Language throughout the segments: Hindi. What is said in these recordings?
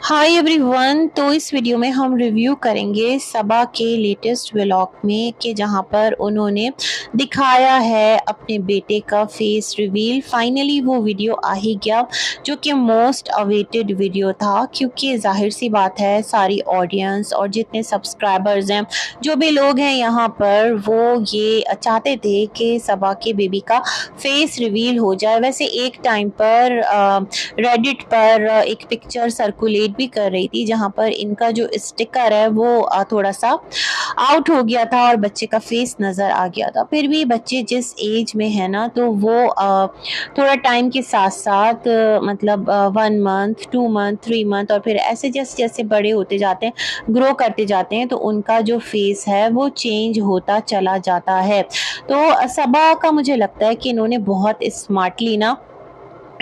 Hi everyone. तो इस वीडियो में हम रिव्यू करेंगे सबा के लेटेस्ट व्लॉग में कि जहां पर उन्होंने दिखाया है अपने बेटे का फेस रिवील। फाइनली वो वीडियो आ ही गया जो कि मोस्ट अवेटेड वीडियो था, क्योंकि जाहिर सी बात है सारी ऑडियंस और जितने सब्सक्राइबर्स हैं, जो भी लोग हैं यहाँ पर, वो ये चाहते थे कि सबा के बेबी का फेस रिवील हो जाए। वैसे एक टाइम पर रेडिट पर एक पिक्चर सर्कुलेट भी कर रही थी जहां पर इनका जो स्टिकर है वो थोड़ा सा आउट हो गया था और बच्चे का फेस नज़र आ गया था। फिर भी बच्चे जिस एज में है ना, तो वो थोड़ा टाइम के साथ साथ मतलब 1 मंथ 2 मंथ 3 मंथ और फिर ऐसे जैसे जैसे बड़े होते जाते हैं, ग्रो करते जाते हैं, तो उनका जो फेस है वो चेंज होता चला जाता है। तो सबा का मुझे लगता है कि इन्होंने बहुत स्मार्टली ना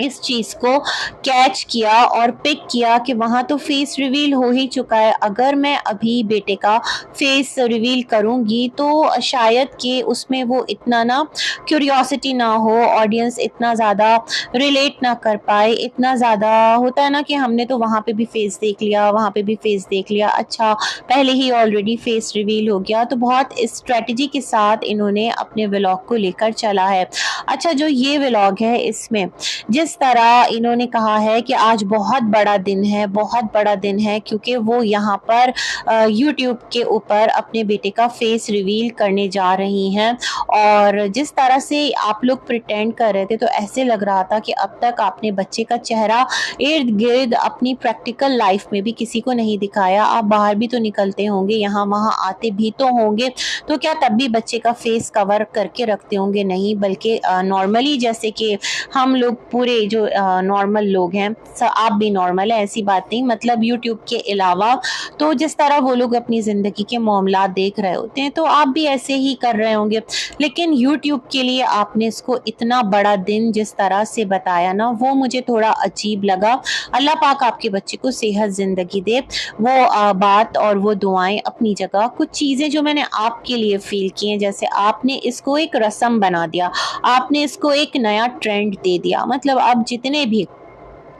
इस चीज़ को कैच किया और पिक किया कि वहाँ तो फेस रिवील हो ही चुका है। अगर मैं अभी बेटे का फेस रिवील करूँगी तो शायद कि उसमें वो इतना ना क्यूरियोसिटी ना हो, ऑडियंस इतना ज़्यादा रिलेट ना कर पाए। इतना ज़्यादा होता है ना कि हमने तो वहाँ पे भी फेस देख लिया, वहाँ पे भी फेस देख लिया, अच्छा पहले ही ऑलरेडी फेस रिवील हो गया। तो बहुत स्ट्रेटजी के साथ इन्होंने अपने व्लॉग को लेकर चला है। अच्छा, जो ये व्लॉग है इसमें जिस तरह इन्होंने कहा है कि आज बहुत बड़ा दिन है, बहुत बड़ा दिन है, क्योंकि वो यहाँ पर यूट्यूब के ऊपर अपने बेटे का फेस रिवील करने जा रही हैं। और जिस तरह से आप लोग प्रिटेंड कर रहे थे, तो ऐसे लग रहा था कि अब तक आपने बच्चे का चेहरा इर्द गिर्द अपनी प्रैक्टिकल लाइफ में भी किसी को नहीं दिखाया। आप बाहर भी तो निकलते होंगे, यहाँ वहाँ आते भी तो होंगे, तो क्या तब भी बच्चे का फेस कवर करके रखते होंगे? नहीं, बल्कि नॉर्मली जैसे कि हम लोग पूरे जो नॉर्मल लोग हैं, आप भी नॉर्मल है, ऐसी बात नहीं, मतलब यूट्यूब के अलावा तो जिस तरह वो लोग अपनी ज़िंदगी के मामला देख रहे होते हैं, तो आप भी ऐसे ही कर रहे होंगे। लेकिन यूट्यूब के लिए आपने इसको इतना बड़ा दिन जिस तरह से बताया ना, वो मुझे थोड़ा अजीब लगा। अल्लाह पाक आपके बच्चे को सेहत ज़िंदगी दे। वो बात और वो दुआएं अपनी जगह। कुछ चीज़ें जो मैंने आपके लिए फील की हैं, जैसे आपने इसको एक रस्म बना दिया, आपने इसको एक नया ट्रेंड दे दिया। मतलब अब जितने भी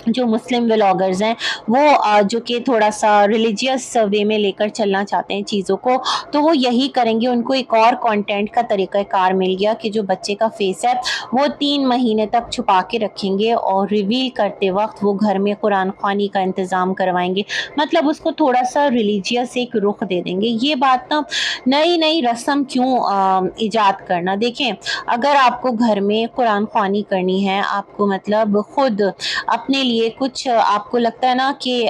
जो मुस्लिम व्लॉगर्स हैं, वो जो कि थोड़ा सा रिलीजियस वे में लेकर चलना चाहते हैं चीज़ों को, तो वो यही करेंगे। उनको एक और कंटेंट का तरीक़ाकार मिल गया कि जो बच्चे का फेस है वो 3 महीने तक छुपा के रखेंगे और रिवील करते वक्त वो घर में कुरान ख़वानी का इंतज़ाम करवाएंगे। मतलब उसको थोड़ा सा रिलीजियस एक रुख दे देंगे। ये बात ना, नई नई रस्म क्यों ईजाद करना। देखें, अगर आपको घर में कुरान ख़वानी करनी है, आपको मतलब ख़ुद अपने लिए कुछ आपको लगता है ना कि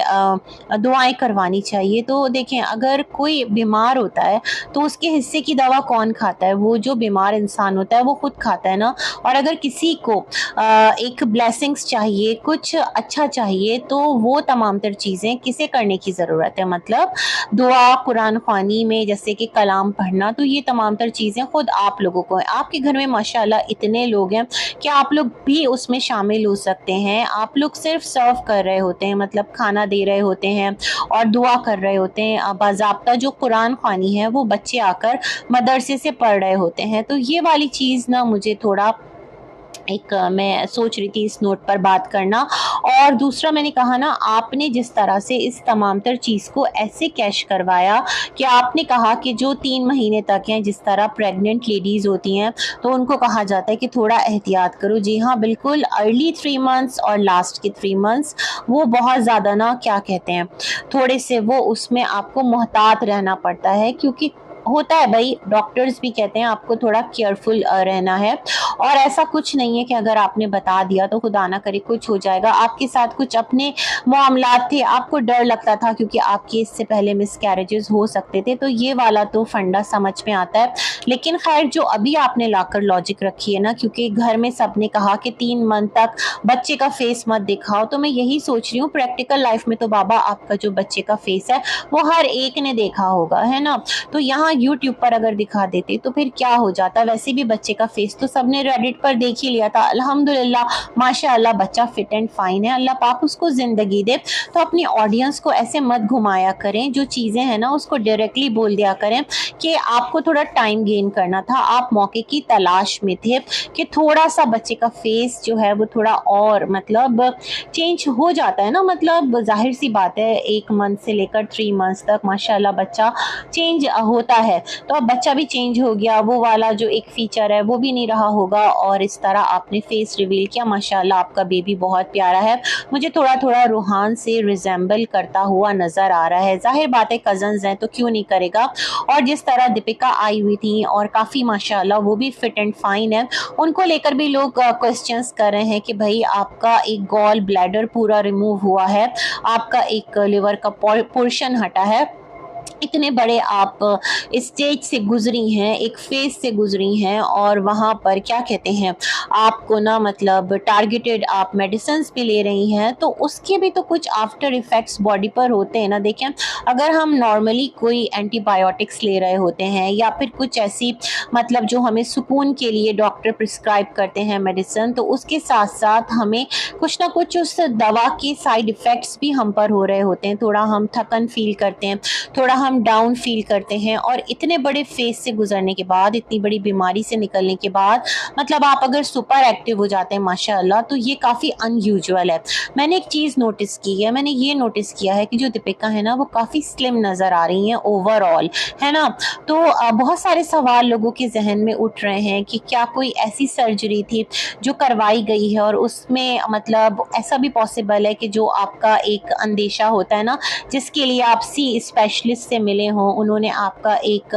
दुआएं करवानी चाहिए, तो देखें, अगर कोई बीमार होता है तो उसके हिस्से की दवा कौन खाता है? वो जो बीमार इंसान होता है वो खुद खाता है ना। और अगर किसी को एक ब्लेसिंग्स चाहिए, कुछ अच्छा चाहिए, तो वो तमाम तर चीज़ें किसे करने की ज़रूरत है? मतलब दुआ, कुरान ख़वानी में जैसे कि कलाम पढ़ना, तो ये तमाम तर चीज़ें खुद आप लोगों को है। आपके घर में माशाल्लाह इतने लोग हैं कि आप लोग भी उसमें शामिल हो सकते हैं। आप लोग सिर्फ सर्व कर रहे होते हैं, मतलब खाना दे रहे होते हैं और दुआ कर रहे होते हैं। बाज़ाब्ता जो कुरान ख़वानी है वो बच्चे आकर मदरसे से पढ़ रहे होते हैं। तो ये वाली चीज़ ना मुझे थोड़ा एक मैं सोच रही थी इस नोट पर बात करना। और दूसरा, मैंने कहा ना, आपने जिस तरह से इस तमाम तर चीज़ को ऐसे कैश करवाया कि आपने कहा कि जो 3 महीने तक हैं, जिस तरह प्रेग्नेंट लेडीज़ होती हैं तो उनको कहा जाता है कि थोड़ा एहतियात करो। जी हाँ, बिल्कुल, अर्ली 3 मंथ्स और लास्ट के 3 मंथ्स वो बहुत ज़्यादा ना, क्या कहते हैं, थोड़े से वो उसमें आपको मोहतात रहना पड़ता है, क्योंकि होता है भाई, डॉक्टर्स भी कहते हैं आपको थोड़ा केयरफुल रहना है। और ऐसा कुछ नहीं है कि अगर आपने बता दिया तो खुदा ना करे कुछ हो जाएगा। आपके साथ कुछ अपने मामलात थे, आपको डर लगता था क्योंकि आपके इससे पहले मिसकैरेजेस हो सकते थे, तो ये वाला तो फंडा समझ में आता है। लेकिन खैर, जो अभी आपने लाकर लॉजिक रखी है ना, क्योंकि घर में सबने कहा कि 3 मंथ तक बच्चे का फेस मत दिखाओ, तो मैं यही सोच रही हूँ, प्रैक्टिकल लाइफ में तो बाबा आपका जो बच्चे का फेस है वो हर एक ने देखा होगा, है ना। तो यहाँ यूट्यूब पर अगर दिखा देते तो फिर क्या हो जाता। वैसे भी बच्चे का फेस तो सबने रेडिट पर देख ही लिया था। अल्हम्दुलिल्लाह माशाअल्लाह बच्चा फिट एंड फाइन है, अल्लाह पाक उसको ज़िंदगी दे। तो अपनी ऑडियंस को ऐसे मत घुमाया करें, जो चीज़ें हैं ना उसको डायरेक्टली बोल दिया करें कि आपको थोड़ा टाइम गेन करना था, आप मौके की तलाश में थे कि थोड़ा-सा बच्चे का फेस जो है वो थोड़ा और मतलब चेंज हो जाता है ना, मतलब ज़ाहिर-सी बात है 1 मंथ से लेकर 3 मंथ्स तक माशाअल्लाह बच्चा चेंज होता है। तो अब बच्चा भी चेंज हो गया, वो वाला जो एक फीचर है वो भी नहीं रहा होगा और इस तरह आपने फेस रिवील किया। माशाअल्लाह आपका बेबी बहुत प्यारा है, मुझे थोड़ा-थोड़ा रूहान से रिज़ेम्बल करता हुआ नज़र आ रहा है। ज़ाहिर बात है कज़न्स हैं तो क्यों नहीं करेगा। और जिस तरह दीपिका आई हुई थी और काफ़ी माशाअल्लाह वो भी फिट एंड फाइन है, उनको लेकर भी लोग क्वेश्चंस कर रहे हैं कि भाई आपका एक गॉल ब्लैडर पूरा रिमूव हुआ है, आपका एक लिवर का पोर्शन हटा है, इतने बड़े आप स्टेज से गुजरी हैं, एक फेज से गुजरी हैं और वहाँ पर क्या कहते हैं आपको ना मतलब टारगेटेड आप मेडिसिन्स भी ले रही हैं, तो उसके भी तो कुछ आफ्टर इफ़ेक्ट्स बॉडी पर होते हैं ना। देखें अगर हम नॉर्मली कोई एंटीबायोटिक्स ले रहे होते हैं या फिर कुछ ऐसी मतलब जो हमें सुकून के लिए डॉक्टर प्रिस्क्राइब करते हैं मेडिसिन, तो उसके साथ साथ हमें कुछ ना कुछ उस दवा के साइड इफ़ेक्ट्स भी हम पर हो रहे होते हैं। थोड़ा हम थकन फील करते हैं, थोड़ा हम डाउन फील करते हैं और इतने बड़े फेज से गुजरने के बाद, इतनी बड़ी बीमारी से निकलने के बाद मतलब आप अगर सुपर एक्टिव हो जाते हैं माशाअल्लाह, तो ये काफ़ी अनयूजुअल है। मैंने एक चीज़ नोटिस की है, मैंने ये नोटिस किया है कि जो दीपिका है ना वो काफ़ी स्लिम नज़र आ रही हैं ओवरऑल, है ना। तो बहुत सारे सवाल लोगों के जहन में उठ रहे हैं कि क्या कोई ऐसी सर्जरी थी जो करवाई गई है और उसमें मतलब ऐसा भी पॉसिबल है कि जो आपका एक अंदेशा होता है ना जिसके लिए आप सी स्पेशलिस्ट से मिले हों, उन्होंने आपका एक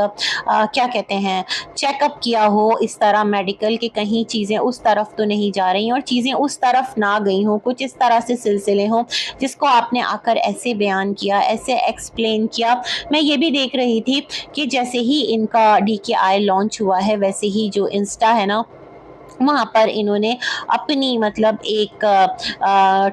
क्या कहते हैं चेकअप किया हो इस तरह मेडिकल के, कहीं चीज़ें उस तरफ तो नहीं जा रही और चीज़ें उस तरफ ना गई हों, कुछ इस तरह से सिलसिले हों जिसको आपने आकर ऐसे बयान किया, ऐसे एक्सप्लेन किया। मैं ये भी देख रही थी कि जैसे ही इनका DKI लॉन्च हुआ है वैसे ही जो इंस्टा है ना वहाँ पर इन्होंने अपनी मतलब एक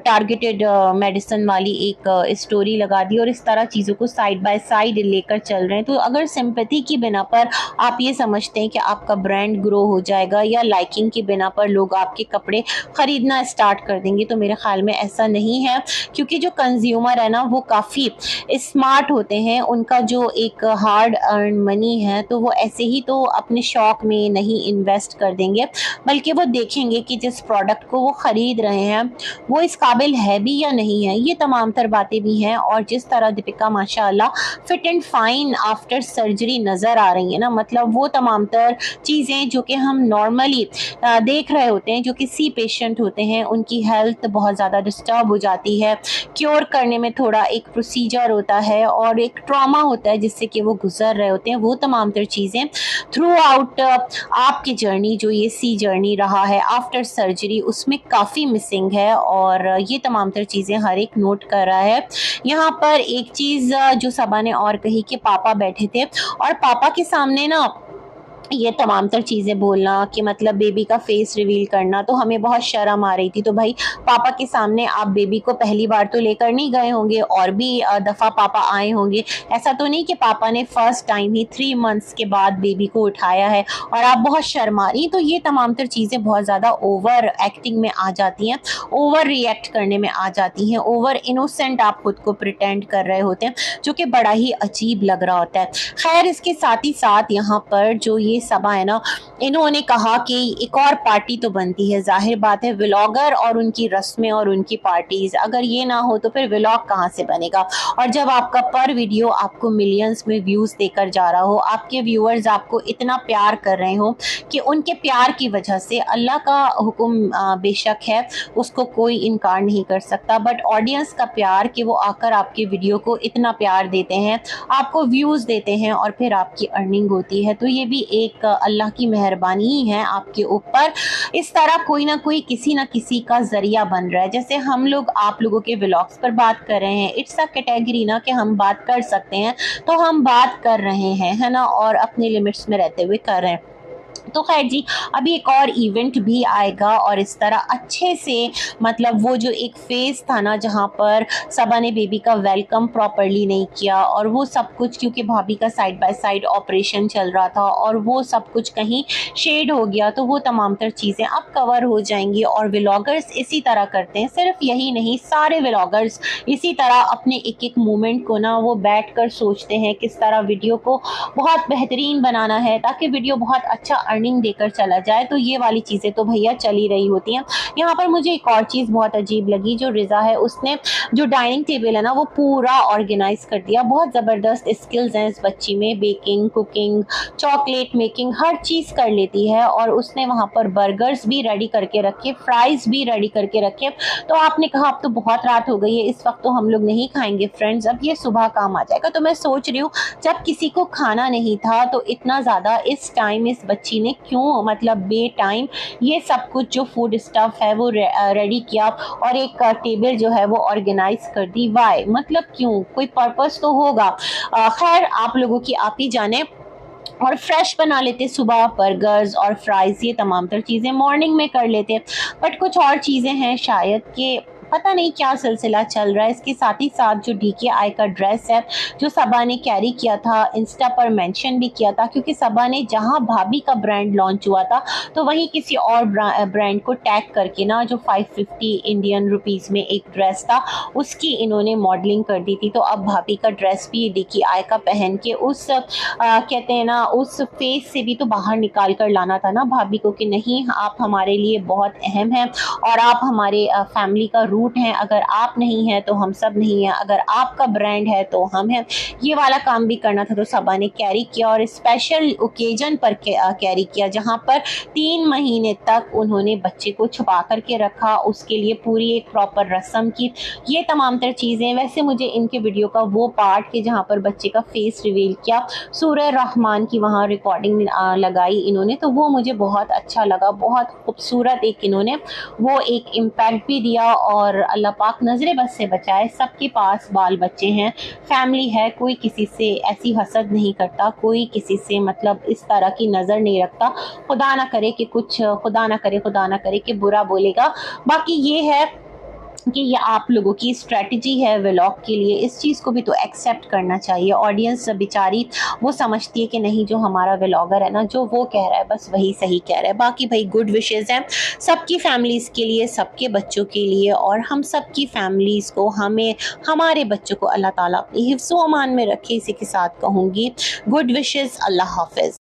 टारगेटेड मेडिसिन वाली एक स्टोरी लगा दी और इस तरह चीज़ों को साइड बाय साइड लेकर चल रहे हैं। तो अगर सिंपैथी की बिना पर आप ये समझते हैं कि आपका ब्रांड ग्रो हो जाएगा या लाइकिंग की बिना पर लोग आपके कपड़े ख़रीदना स्टार्ट कर देंगे, तो मेरे ख़्याल में ऐसा नहीं है। क्योंकि जो कंज्यूमर है ना वो काफ़ी स्मार्ट होते हैं, उनका जो एक हार्ड अर्न मनी है तो वो ऐसे ही तो अपने शौक़ में नहीं इन्वेस्ट कर देंगे, बल्कि वो देखेंगे कि जिस प्रोडक्ट को वो ख़रीद रहे हैं वो इस काबिल है भी या नहीं है। ये तमाम तर बातें भी हैं। और जिस तरह दीपिका माशाअल्लाह fit and fine after surgery नज़र आ रही है ना, मतलब वो तमाम तर चीज़ें जो कि हम नॉर्मली देख रहे होते हैं, जो कि सी पेशेंट होते हैं उनकी हेल्थ बहुत ज़्यादा डिस्टर्ब हो जाती है, क्योर करने में थोड़ा एक प्रोसीजर होता है और एक ट्रॉमा होता है जिससे कि वो गुजर रहे होते हैं, वो तमाम तर चीज़ें थ्रू आउट आपकी जर्नी जो ये सी जर्नी रहा है आफ्टर सर्जरी उसमें काफ़ी मिसिंग है और ये तमाम तर चीज़ें हर एक नोट कर रहा है। यहाँ पर एक चीज़ जो सबा ने और कही कि पापा बैठे थे और पापा के सामने ना ये तमाम तर चीज़ें बोलना कि मतलब बेबी का फेस रिवील करना, तो हमें बहुत शर्म आ रही थी। तो भाई पापा के सामने आप बेबी को पहली बार तो लेकर नहीं गए होंगे और भी दफ़ा पापा आए होंगे। ऐसा तो नहीं कि पापा ने फर्स्ट टाइम ही 3 मंथ्स के बाद बेबी को उठाया है और आप बहुत शर्मा रही। तो ये तमाम तर चीज़ें बहुत ज़्यादा ओवर एक्टिंग में आ जाती हैं, ओवर रिएक्ट करने में आ जाती हैं, ओवर इनोसेंट आप खुद को प्रिटेंड कर रहे होते हैं, जो कि बड़ा ही अजीब लग रहा होता है। खैर इसके साथ ही साथ यहाँ पर जो ये सबा है ना, इन्होंने कहा कि एक और पार्टी तो बनती है। जाहिर बात है व्लॉगर और उनकी रस्में और उनकी पार्टीज, अगर ये ना हो तो फिर व्लॉग कहाँ से बनेगा। और जब आपका पर वीडियो आपको मिलियंस में व्यूज देकर जा रहा हो, आपके व्यूअर्स आपको इतना प्यार कर रहे हो कि उनके प्यार की वजह से अल्लाह का हुक्म बेशक है उसको कोई इनकार नहीं कर सकता, बट ऑडियंस का प्यार कि वो आकर आपके वीडियो को इतना प्यार देते हैं, आपको व्यूज देते हैं और फिर आपकी अर्निंग होती है, तो ये भी एक अल्लाह की मेहरबानी ही है आपके ऊपर। इस तरह कोई ना कोई किसी ना किसी का जरिया बन रहा है। जैसे हम लोग आप लोगों के व्लॉग्स पर बात कर रहे हैं, इट्स अ कैटेगरी ना कि हम बात कर सकते हैं, तो हम बात कर रहे हैं, है ना, और अपने लिमिट्स में रहते हुए कर रहे हैं। तो खैर जी, अभी एक और इवेंट भी आएगा और इस तरह अच्छे से मतलब वो जो एक फेज़ था ना जहाँ पर सबा ने बेबी का वेलकम प्रॉपर्ली नहीं किया और वो सब कुछ क्योंकि भाभी का साइड बाय साइड ऑपरेशन चल रहा था और वो सब कुछ कहीं शेड हो गया, तो वो तमाम तर चीज़ें अब कवर हो जाएंगी। और व्लॉगर्स इसी तरह करते हैं, सिर्फ यही नहीं, सारे व्लॉगर्स इसी तरह अपने एक एक मोमेंट को ना वो बैठ कर सोचते हैं किस तरह वीडियो को बहुत बेहतरीन बनाना है ताकि वीडियो बहुत अच्छा अर्निंग देकर चला जाए। तो ये वाली चीज़ें तो भैया चल ही रही होती हैं। यहाँ पर मुझे एक और चीज़ बहुत अजीब लगी, जो रिज़ा है उसने जो डाइनिंग टेबल है ना वो पूरा ऑर्गेनाइज कर दिया। बहुत ज़बरदस्त स्किल्स हैं इस बच्ची में, बेकिंग, कुकिंग, चॉकलेट मेकिंग, हर चीज़ कर लेती है। और उसने वहाँ पर बर्गर्स भी रेडी करके रखे, फ्राइज़ भी रेडी करके रखे। तो आपने कहा अब तो बहुत रात हो गई है, इस वक्त तो हम लोग नहीं खाएंगे फ्रेंड्स, अब ये सुबह काम आ जाएगा। तो मैं सोच रही हूँ जब किसी को खाना नहीं था तो इतना ज़्यादा इस टाइम इस बच्ची ने क्यों मतलब बे टाइम ये सब कुछ जो फूड स्टफ है वो रेडी किया और एक टेबल जो है वो ऑर्गेनाइज कर दी। वाई मतलब क्यों, कोई पर्पस तो होगा। खैर आप लोगों की आप ही जाने। और फ्रेश बना लेते सुबह, बर्गर्स और फ्राइज़ ये तमाम तर चीज़ें मॉर्निंग में कर लेते। बट कुछ और चीज़ें हैं शायद कि पता नहीं क्या सिलसिला चल रहा है। इसके साथ ही साथ जो DKI का ड्रेस है जो सबा ने कैरी किया था, इंस्टा पर मेंशन भी किया था, क्योंकि सबा ने जहां भाभी का ब्रांड लॉन्च हुआ था तो वहीं किसी और ब्रांड को टैग करके ना जो 550 इंडियन रुपीज़ में एक ड्रेस था उसकी इन्होंने मॉडलिंग कर दी थी। तो अब भाभी का ड्रेस भी DKI का पहन के उस कहते हैं ना उस फेस से भी तो बाहर निकाल कर लाना था ना भाभी को कि नहीं आप हमारे लिए बहुत अहम हैं और आप हमारे फैमिली का रूट हैं, अगर आप नहीं हैं तो हम सब नहीं हैं, अगर आपका ब्रांड है तो हम हैं। ये वाला काम भी करना था तो सबा ने कैरी किया और स्पेशल ओकेजन पर कैरी किया जहाँ पर 3 महीने तक उन्होंने बच्चे को छुपा करके रखा, उसके लिए पूरी एक प्रॉपर रस्म की, ये तमाम तर चीज़ें। वैसे मुझे इनके वीडियो का वो पार्ट कि जहाँ पर बच्चे का फेस रिवील किया, सूरह रहमान की वहाँ रिकॉर्डिंग लगाई इन्होंने, तो वो मुझे बहुत अच्छा लगा। बहुत खूबसूरत एक इन्होंने वो एक इम्पैक्ट भी दिया। और अल्लाह पाक नज़र बस से बचाए, सबके पास बाल बच्चे हैं, फैमिली है, कोई किसी से ऐसी हसद नहीं करता, कोई किसी से मतलब इस तरह की नज़र नहीं रखता। खुदा ना करे कि कुछ, खुदा ना करे कि बुरा बोलेगा। बाकी ये है कि ये आप लोगों की स्ट्रेटजी है व्लॉग के लिए, इस चीज़ को भी तो एक्सेप्ट करना चाहिए। ऑडियंस बेचारी वो समझती है कि नहीं जो हमारा व्लॉगर है ना जो वो कह रहा है बस वही सही कह रहा है। बाकी भाई गुड विशेज़ हैं सबकी फैमिलीज़ के लिए, सबके बच्चों के लिए, और हम सबकी फैमिलीज़ को, हमें हमारे बच्चों को अल्लाह ताला अपनी हिफ्ज़ व अमान में रखे। इसी के साथ कहूँगी गुड विशेज़, अल्लाह हाफ़िज़।